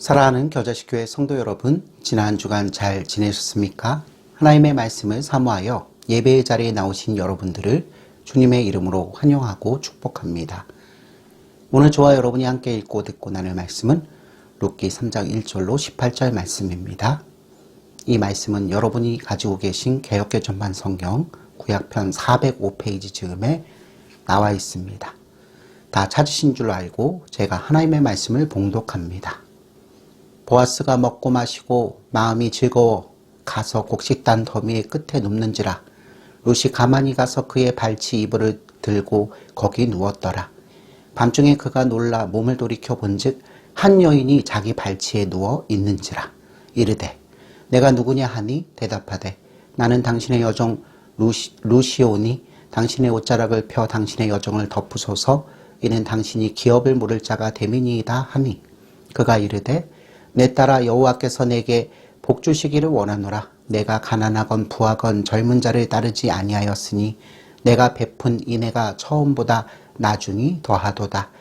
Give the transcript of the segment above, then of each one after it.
사랑하는 겨자식교회 성도 여러분, 지난 주간 잘 지내셨습니까? 하나님의 말씀을 사모하여 예배의 자리에 나오신 여러분들을 주님의 이름으로 환영하고 축복합니다. 오늘 저와 여러분이 함께 읽고 듣고 나눌 말씀은 룻기 3장 1절로 18절 말씀입니다. 이 말씀은 여러분이 가지고 계신 개역개 전반 성경 구약편 405페이지 즈음에 나와 있습니다. 다 찾으신 줄 알고 제가 하나님의 말씀을 봉독합니다. 보아스가 먹고 마시고 마음이 즐거워 가서 곡식단 더미의 끝에 눕는지라. 룻이 가만히 가서 그의 발치 이불을 들고 거기 누웠더라. 밤중에 그가 놀라 몸을 돌이켜 본즉 한 여인이 자기 발치에 누워 있는지라. 이르되 내가 누구냐 하니 대답하되 나는 당신의 여종 룻이오니 당신의 옷자락을 펴 당신의 여종을 덮으소서. 이는 당신이 기업을 물을 자가 됨이니이다 하니 그가 이르되 내 딸아 여호와께서 내게 복 주시기를 원하노라. 내가 가난하건 부하건 젊은 자를 따르지 아니하였으니 내가 베푼 인애가 처음보다 나중이 더하도다.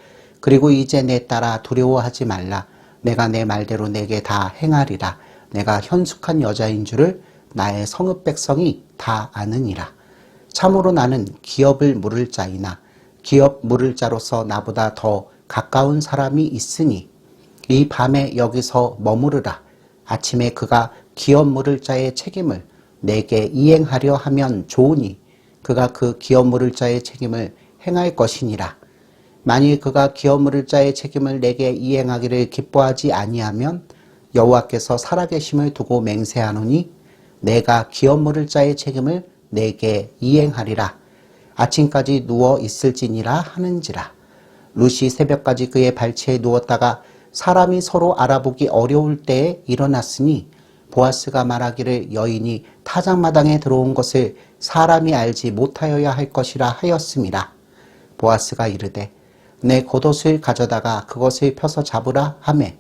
그리고 이제 내 딸아 두려워하지 말라. 내가 내 말대로 내게 다 행하리라. 내가 현숙한 여자인 줄을 나의 성읍 백성이 다 아느니라. 참으로 나는 기업을 물을 자이나 기업 물을 자로서 나보다 더 가까운 사람이 있으니 이 밤에 여기서 머무르라. 아침에 그가 기업 물을 자의 책임을 내게 이행하려 하면 좋으니 그가 그 기업 물을 자의 책임을 행할 것이니라. 만일 그가 기업 물을 자의 책임을 내게 이행하기를 기뻐하지 아니하면 여호와께서 살아계심을 두고 맹세하노니 내가 기업 물을 자의 책임을 내게 이행하리라. 아침까지 누워 있을지니라 하는지라. 룻이 새벽까지 그의 발치에 누웠다가 사람이 서로 알아보기 어려울 때에 일어났으니 보아스가 말하기를 여인이 타작마당에 들어온 것을 사람이 알지 못하여야 할 것이라 하였음이라. 보아스가 이르되 내 겉옷을 가져다가 그것을 펴서 잡으라 하매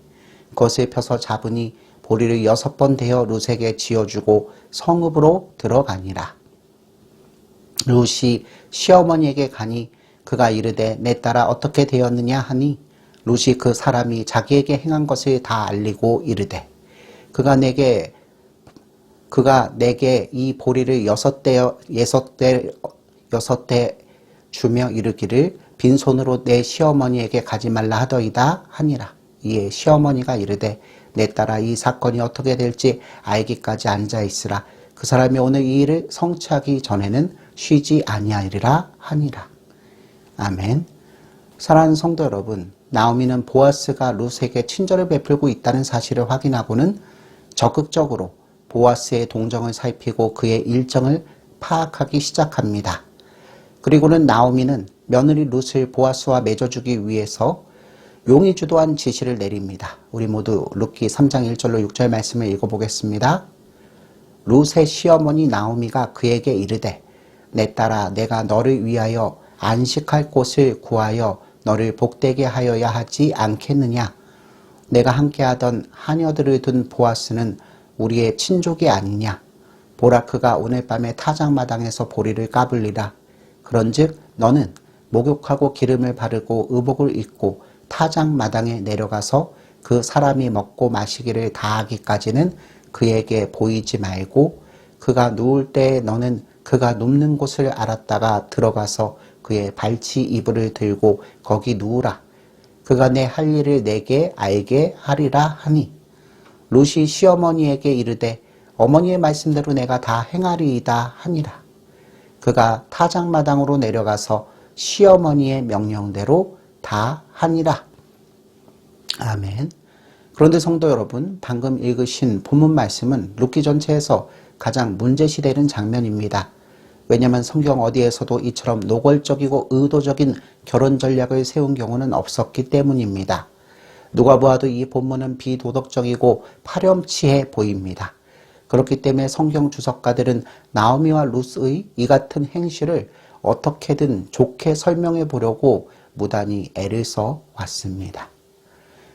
그것을 펴서 잡으니 보리를 6번 대어 룻에게 지어주고 성읍으로 들어가니라. 룻이 시어머니에게 가니 그가 이르되 내 딸아 어떻게 되었느냐 하니 룻이 그 사람이 자기에게 행한 것을 다 알리고 이르되 그가 내게 이 보리를 6대 주며 이르기를 빈손으로 내 시어머니에게 가지 말라 하더이다 하니라. 이에 시어머니가 이르되 내 딸아 이 사건이 어떻게 될지 알기까지 앉아 있으라. 그 사람이 오늘 이 일을 성취하기 전에는 쉬지 아니하리라 하니라. 아멘. 사랑하는 성도 여러분, 나오미는 보아스가 룻에게 친절을 베풀고 있다는 사실을 확인하고는 적극적으로 보아스의 동정을 살피고 그의 일정을 파악하기 시작합니다. 그리고는 나오미는 며느리 룻을 보아스와 맺어주기 위해서 용이 주도한 지시를 내립니다. 우리 모두 룻기 3장 1절로 6절 말씀을 읽어보겠습니다. 룻의 시어머니 나오미가 그에게 이르되 내 딸아 내가 너를 위하여 안식할 곳을 구하여 너를 복되게 하여야 하지 않겠느냐. 내가 함께하던 하녀들을 둔 보아스는 우리의 친족이 아니냐. 보라 그가 오늘 밤에 타작마당에서 보리를 까불리라. 그런즉 너는 목욕하고 기름을 바르고 의복을 입고 타작마당에 내려가서 그 사람이 먹고 마시기를 다하기까지는 그에게 보이지 말고 그가 누울 때에 너는 그가 눕는 곳을 알았다가 들어가서 그의 발치 이불을 들고 거기 누우라. 그가 내 할 일을 내게 알게 하리라 하니 룻이 시어머니에게 이르되 어머니의 말씀대로 내가 다 행하리이다 하니라. 그가 타작마당으로 내려가서 시어머니의 명령대로 다 하니라. 아멘. 그런데 성도 여러분, 방금 읽으신 본문 말씀은 룻기 전체에서 가장 문제시되는 장면입니다. 왜냐하면 성경 어디에서도 이처럼 노골적이고 의도적인 결혼 전략을 세운 경우는 없었기 때문입니다. 누가 보아도 이 본문은 비도덕적이고 파렴치해 보입니다. 그렇기 때문에 성경 주석가들은 나오미와 룻의 이 같은 행실을 어떻게든 좋게 설명해 보려고 무단히 애를 써 왔습니다.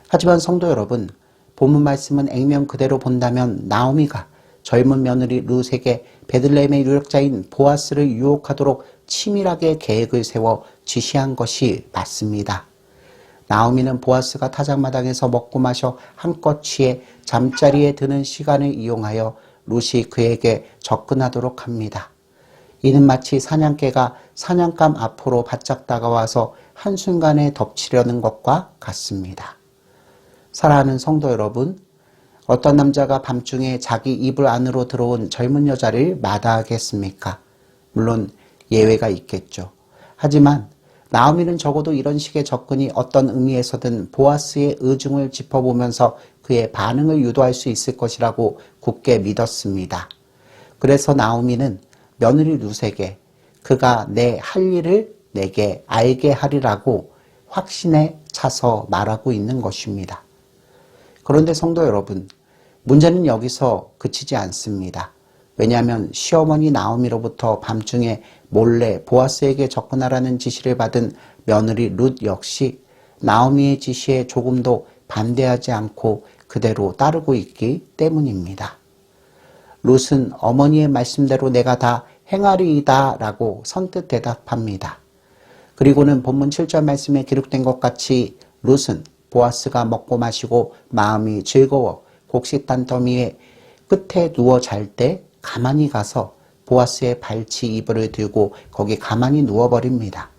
하지만 성도 여러분, 본문 말씀은 액면 그대로 본다면 나오미가 젊은 며느리 룻에게 베들레헴의 유력자인 보아스를 유혹하도록 치밀하게 계획을 세워 지시한 것이 맞습니다. 나오미는 보아스가 타작마당에서 먹고 마셔 한껏 취해 잠자리에 드는 시간을 이용하여 룻이 그에게 접근하도록 합니다. 이는 마치 사냥개가 사냥감 앞으로 바짝 다가와서 한순간에 덮치려는 것과 같습니다. 사랑하는 성도 여러분, 어떤 남자가 밤중에 자기 이불 안으로 들어온 젊은 여자를 마다하겠습니까? 물론 예외가 있겠죠. 하지만 나오미는 적어도 이런 식의 접근이 어떤 의미에서든 보아스의 의중을 짚어보면서 그의 반응을 유도할 수 있을 것이라고 굳게 믿었습니다. 그래서 나오미는 며느리 룻에게 그가 내 할 일을 내게 알게 하리라고 확신에 차서 말하고 있는 것입니다. 그런데 성도 여러분, 문제는 여기서 그치지 않습니다. 왜냐하면 시어머니 나오미로부터 밤중에 몰래 보아스에게 접근하라는 지시를 받은 며느리 룻 역시 나오미의 지시에 조금도 반대하지 않고 그대로 따르고 있기 때문입니다. 룻은 어머니의 말씀대로 내가 다 행하리이다 라고 선뜻 대답합니다. 그리고는 본문 7절 말씀에 기록된 것 같이 룻은 보아스가 먹고 마시고 마음이 즐거워 곡식단 더미의 끝에 누워 잘 때 가만히 가서 보아스의 발치 이불을 들고 거기 가만히 누워버립니다.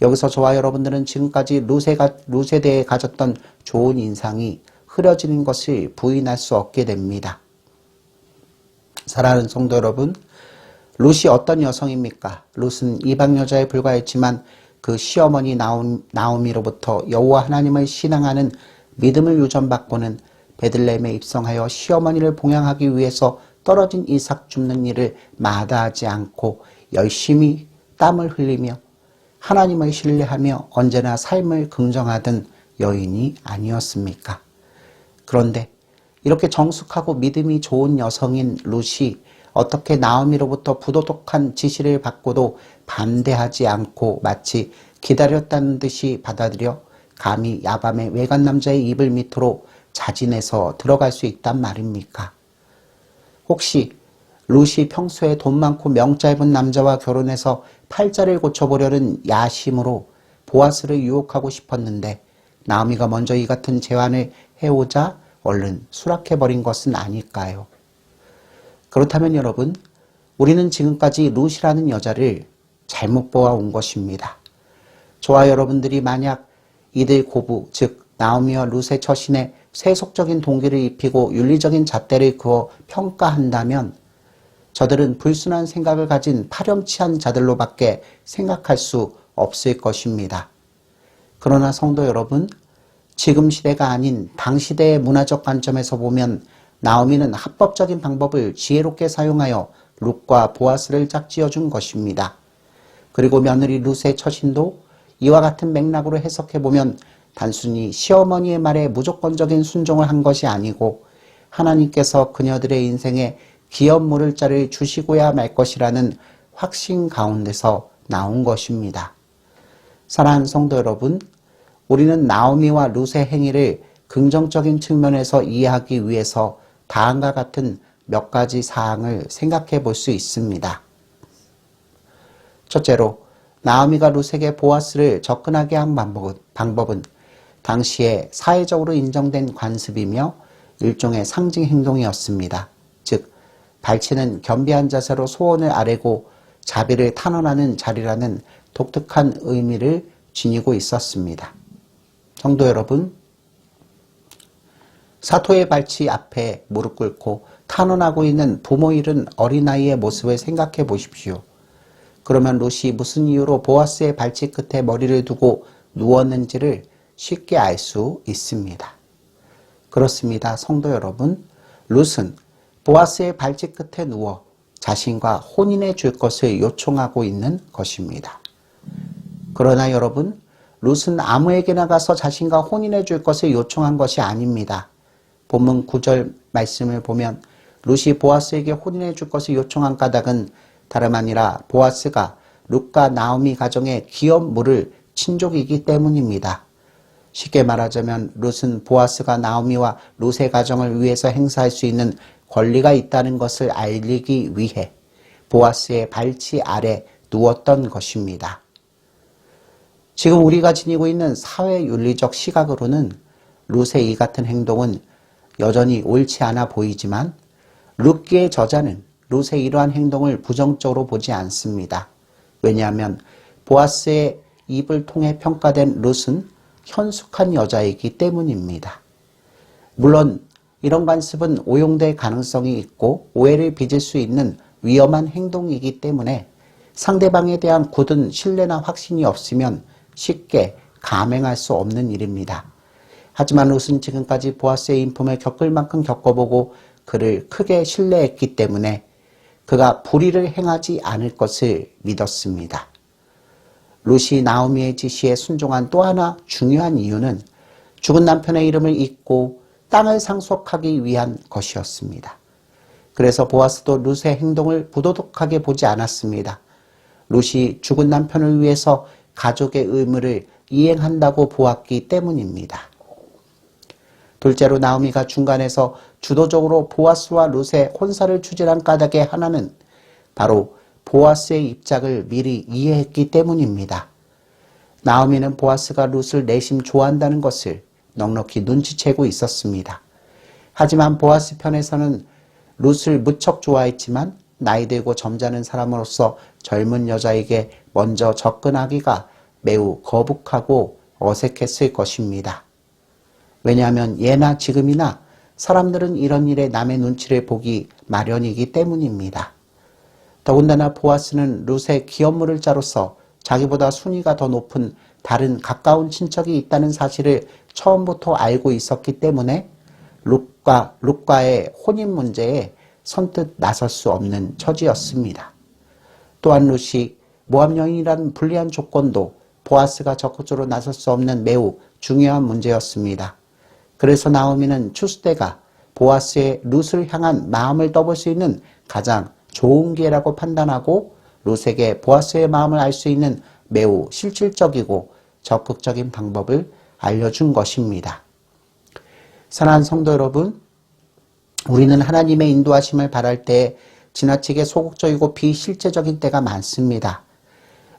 여기서 저와 여러분들은 지금까지 룻에 대해 가졌던 좋은 인상이 흐려지는 것을 부인할 수 없게 됩니다. 사랑하는 성도 여러분, 룻이 어떤 여성입니까? 룻은 이방 여자에 불과했지만 그 시어머니 나오미로부터 여호와 하나님을 신앙하는 믿음을 유전받고는 베들레헴에 입성하여 시어머니를 봉양하기 위해서 떨어진 이삭 줍는 일을 마다하지 않고 열심히 땀을 흘리며 하나님을 신뢰하며 언제나 삶을 긍정하던 여인이 아니었습니까? 그런데 이렇게 정숙하고 믿음이 좋은 여성인 룻이 어떻게 나오미로부터 부도덕한 지시를 받고도 반대하지 않고 마치 기다렸다는 듯이 받아들여 감히 야밤에 외간 남자의 이불 밑으로 자진해서 들어갈 수 있단 말입니까? 혹시 룻이 평소에 돈 많고 명 짧은 남자와 결혼해서 팔자를 고쳐보려는 야심으로 보아스를 유혹하고 싶었는데 나오미가 먼저 이 같은 제안을 해오자 얼른 수락해버린 것은 아닐까요? 그렇다면 여러분, 우리는 지금까지 룻이라는 여자를 잘못 보아온 것입니다. 저와 여러분들이 만약 이들 고부, 즉 나오미와 룻의 처신에 세속적인 동기를 입히고 윤리적인 잣대를 그어 평가한다면 저들은 불순한 생각을 가진 파렴치한 자들로밖에 생각할 수 없을 것입니다. 그러나 성도 여러분, 지금 시대가 아닌 당시대의 문화적 관점에서 보면 나오미는 합법적인 방법을 지혜롭게 사용하여 룻과 보아스를 짝지어준 것입니다. 그리고 며느리 룻의 처신도 이와 같은 맥락으로 해석해보면 단순히 시어머니의 말에 무조건적인 순종을 한 것이 아니고 하나님께서 그녀들의 인생에 기업 물을 자를 주시고야 말 것이라는 확신 가운데서 나온 것입니다. 사랑하는 성도 여러분, 우리는 나오미와 룻의 행위를 긍정적인 측면에서 이해하기 위해서 다음과 같은 몇 가지 사항을 생각해 볼 수 있습니다. 첫째로, 나오미가 룻에게 보아스를 접근하게 한 방법은 당시에 사회적으로 인정된 관습이며 일종의 상징 행동이었습니다. 즉, 발치는 겸비한 자세로 소원을 아뢰고 자비를 탄원하는 자리라는 독특한 의미를 지니고 있었습니다. 성도 여러분, 사토의 발치 앞에 무릎 꿇고 탄원하고 있는 부모 잃은 어린아이의 모습을 생각해 보십시오. 그러면 룻이 무슨 이유로 보아스의 발치 끝에 머리를 두고 누웠는지를 쉽게 알 수 있습니다. 그렇습니다. 성도 여러분, 룻은 보아스의 발치 끝에 누워 자신과 혼인해 줄 것을 요청하고 있는 것입니다. 그러나 여러분, 룻은 아무에게나 가서 자신과 혼인해 줄 것을 요청한 것이 아닙니다. 본문 9절 말씀을 보면 룻이 보아스에게 혼인해 줄 것을 요청한 까닭은 다름 아니라 보아스가 룻과 나오미 가정의 기업 물을 친족이기 때문입니다. 쉽게 말하자면 룻은 보아스가 나오미와 룻의 가정을 위해서 행사할 수 있는 권리가 있다는 것을 알리기 위해 보아스의 발치 아래 누웠던 것입니다. 지금 우리가 지니고 있는 사회윤리적 시각으로는 룻의 이 같은 행동은 여전히 옳지 않아 보이지만 룻기의 저자는 룻의 이러한 행동을 부정적으로 보지 않습니다. 왜냐하면 보아스의 입을 통해 평가된 룻은 현숙한 여자이기 때문입니다. 물론 이런 관습은 오용될 가능성이 있고 오해를 빚을 수 있는 위험한 행동이기 때문에 상대방에 대한 굳은 신뢰나 확신이 없으면 쉽게 감행할 수 없는 일입니다. 하지만 룻은 지금까지 보아스의 인품을 겪을 만큼 겪어보고 그를 크게 신뢰했기 때문에 그가 불의를 행하지 않을 것을 믿었습니다. 룻이 나오미의 지시에 순종한 또 하나 중요한 이유는 죽은 남편의 이름을 잊고 땅을 상속하기 위한 것이었습니다. 그래서 보아스도 룻의 행동을 부도덕하게 보지 않았습니다. 룻이 죽은 남편을 위해서 가족의 의무를 이행한다고 보았기 때문입니다. 둘째로 나오미가 중간에서 주도적으로 보아스와 룻의 혼사를 추진한 까닭의 하나는 바로 보아스의 입장을 미리 이해했기 때문입니다. 나오미는 보아스가 룻을 내심 좋아한다는 것을 넉넉히 눈치채고 있었습니다. 하지만 보아스 편에서는 룻을 무척 좋아했지만 나이 들고 점잖은 사람으로서 젊은 여자에게 먼저 접근하기가 매우 거북하고 어색했을 것입니다. 왜냐하면 예나 지금이나 사람들은 이런 일에 남의 눈치를 보기 마련이기 때문입니다. 더군다나 보아스는 룻의 기업물을 자로서 자기보다 순위가 더 높은 다른 가까운 친척이 있다는 사실을 처음부터 알고 있었기 때문에 룻과의 혼인 문제에 선뜻 나설 수 없는 처지였습니다. 또한 룻이 모압 여인이라는 불리한 조건도 보아스가 적극적으로 나설 수 없는 매우 중요한 문제였습니다. 그래서 나오미는 추수때가 보아스의 룻을 향한 마음을 떠볼 수 있는 가장 좋은 기회라고 판단하고 룻에게 보아스의 마음을 알 수 있는 매우 실질적이고 적극적인 방법을 알려준 것입니다. 사랑하는 성도 여러분, 우리는 하나님의 인도하심을 바랄 때 지나치게 소극적이고 비실제적인 때가 많습니다.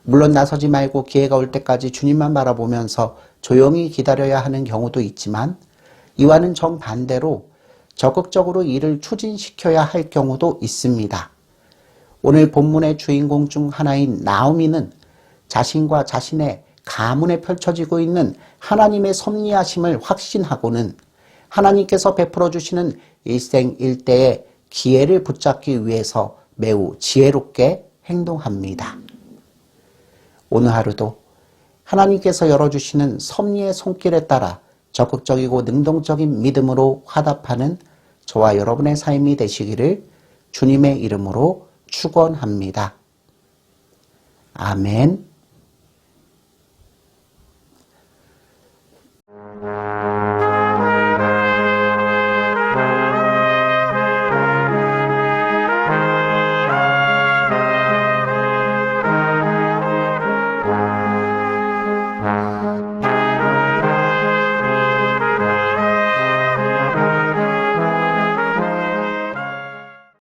물론 나서지 말고 기회가 올 때까지 주님만 바라보면서 조용히 기다려야 하는 경우도 있지만 이와는 정반대로 적극적으로 일을 추진시켜야 할 경우도 있습니다. 오늘 본문의 주인공 중 하나인 나오미는 자신과 자신의 가문에 펼쳐지고 있는 하나님의 섭리하심을 확신하고는 하나님께서 베풀어 주시는 일생일대의 기회를 붙잡기 위해서 매우 지혜롭게 행동합니다. 오늘 하루도 하나님께서 열어주시는 섭리의 손길에 따라 적극적이고 능동적인 믿음으로 화답하는 저와 여러분의 삶이 되시기를 주님의 이름으로 축원합니다. 아멘.